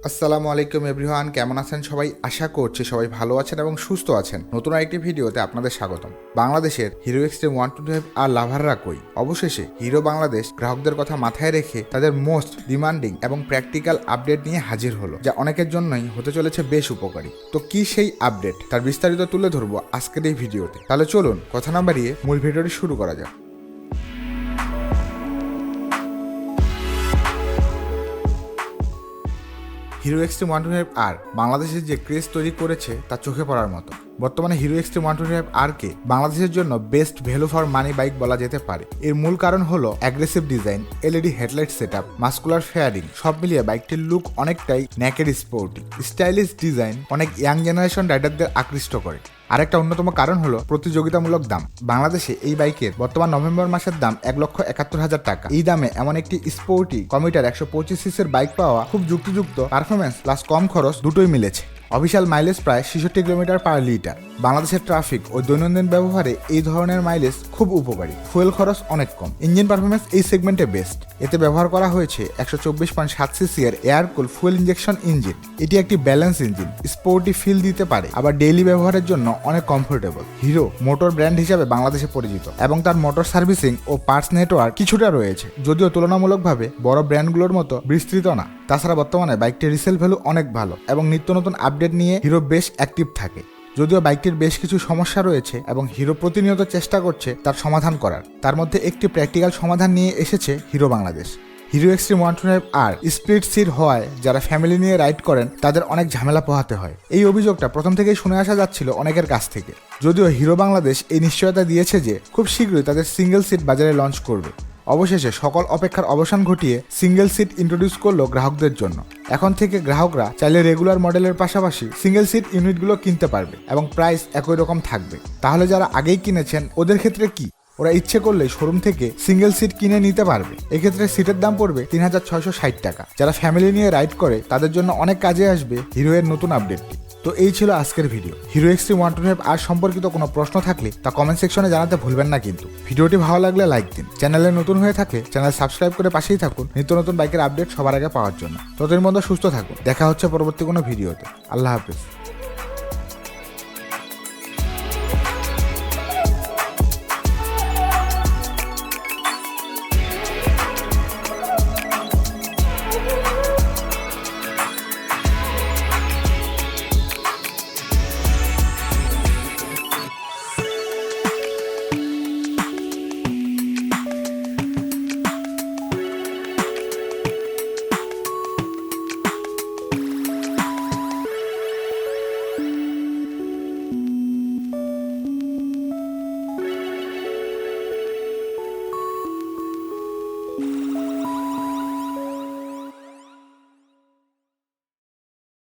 আসসালামু আলাইকুম এভরিওয়ান, কেমন আছেন সবাই? আশা করছি সবাই ভালো আছেন এবং সুস্থ আছেন। নতুন আরেকটি ভিডিওতে আপনাদের স্বাগতম। বাংলাদেশের হিরো এক্সট্রিম 125 আর লাভাররা কই? অবশেষে হিরো বাংলাদেশ গ্রাহকদের কথা মাথায় রেখে তাদের মোস্ট ডিমান্ডিং এবং প্র্যাকটিক্যাল আপডেট নিয়ে হাজির হলো, যা অনেকের জন্যই হতে চলেছে বেশ উপকারী। তো কি সেই আপডেট, তার বিস্তারিত তুলে ধরবো আজকের এই ভিডিওতে। তাহলে চলুন কথা না বাড়িয়ে মূল ভিডিওটি শুরু করা যাক। হিরো এক্সট্রিম 125 আর বাংলাদেশের যে ক্রেজ তৈরি করেছে তা চোখে পড়ার মতো। বর্তমানে হিরো এক্সট্রিম 125 আর কে বাংলাদেশের জন্য best value for money bike বলা যেতে পারে। এর মূল কারণ হলো aggressive design, LED headlight setup, muscular fairing, সব মিলিয়ে বাইকটির লুক অনেকটাই নেকেড স্পোর্টি। স্টাইলিশ ডিজাইন অনেক ইয়াং জেনারেশন রাইডারদের আকৃষ্ট করে। আরেকটা অন্যতম কারণ হলো প্রতিযোগিতামূলক দাম। বাংলাদেশে এই বাইকের বর্তমান নভেম্বর মাসের দাম 1,71,000 টাকা। এই দামে এমন একটি স্পোর্টি কমিটার 125 সিসির বাইক পাওয়া খুব যুক্তিযুক্ত। পারফরমেন্স প্লাস কম খরচ দুটোই মিলেছে। অফিসিয়াল মাইলেজ প্রায় 66 কিলোমিটার পার লিটার। বাংলাদেশের ট্রাফিক ও দৈনন্দিন ব্যবহারে এই ধরনের মাইলেজ খুব উপকারী। ফুয়েল খরচ অনেক কম। ইঞ্জিন পারফরমেন্স এই সেগমেন্টে বেস্ট। এতে ব্যবহার করা হয়েছে 124.7 সিসি এর এয়ার কুল ফুয়েল ইঞ্জেকশন ইঞ্জিন। এটি একটি ব্যালেন্স ইঞ্জিন, স্পোর্টি ফিল দিতে পারে, আবার ডেইলি ব্যবহারের জন্য অনেক কমফোর্টেবল। হিরো মোটর ব্র্যান্ড হিসাবে বাংলাদেশে পরিচিত এবং তার মোটর সার্ভিসিং ও পার্টস নেটওয়ার্ক কিছুটা রয়েছে, যদিও তুলনামূলকভাবে বড় ব্র্যান্ডগুলোর মতো বিস্তৃত না। তাছাড়া বর্তমানে বাইকটির রিসেল ভ্যালু অনেক ভালো এবং নিত্য নতুন আপডেট নিয়ে হিরো বেশ অ্যাক্টিভ থাকে। যদিও বাইকটির বেশ কিছু সমস্যা রয়েছে এবং হিরো প্রতিনিয়ত চেষ্টা করছে তার সমাধান করার। তার মধ্যে একটি প্র্যাকটিক্যাল সমাধান নিয়ে এসেছে হিরো বাংলাদেশ। হিরো এক্সট্রিম 125 আর স্প্লিট সিট হওয়ায় যারা ফ্যামিলি নিয়ে রাইড করেন তাদের অনেক ঝামেলা পোহাতে হয়। এই অভিযোগটা প্রথম থেকেই শুনে আসা যাচ্ছিল অনেকের কাছ থেকে। যদিও হিরো বাংলাদেশ এই নিশ্চয়তা দিয়েছে যে খুব শীঘ্রই তাদের সিঙ্গেল সিট বাজারে লঞ্চ করবে। অবশেষে সকল অপেক্ষার অবসান ঘটিয়ে সিঙ্গেল সিট ইন্ট্রোডিউস করলো গ্রাহকদের জন্য। এখন থেকে গ্রাহকরা চাইলে রেগুলার মডেলের পাশাপাশি সিঙ্গেল সিট ইউনিটগুলো কিনতে পারবে এবং প্রাইস একই রকম থাকবে। তাহলে যারা আগেই কিনেছেন ওদের ক্ষেত্রে কি? ওরা ইচ্ছে করলে শোরুম থেকে সিঙ্গেল সিট কিনে নিতে পারবে। এক্ষেত্রে সিটের দাম পড়বে 3,660 টাকা। যারা ফ্যামিলি নিয়ে রাইড করে তাদের জন্য অনেক কাজে আসবে হিরো এর নতুন আপডেটটি। তো এই ছিল আজকের ভিডিও। হিরো এক্সট্রিম 125 আর সম্পর্কিত কোনো প্রশ্ন থাকলে তা কমেন্ট সেকশনে জানাতে ভুলবেন না কিন্তু। ভিডিওটি ভালো লাগলে লাইক দিন। চ্যানেলে নতুন হয়ে থাকলে চ্যানেল সাবস্ক্রাইব করে পাশেই থাকুন নিত্য নতুন বাইকের আপডেট সবার আগে পাওয়ার জন্য। ততদিন মধ্যে সুস্থ থাকুন। দেখা হচ্ছে পরবর্তী কোনো ভিডিওতে। আল্লাহ হাফেজ।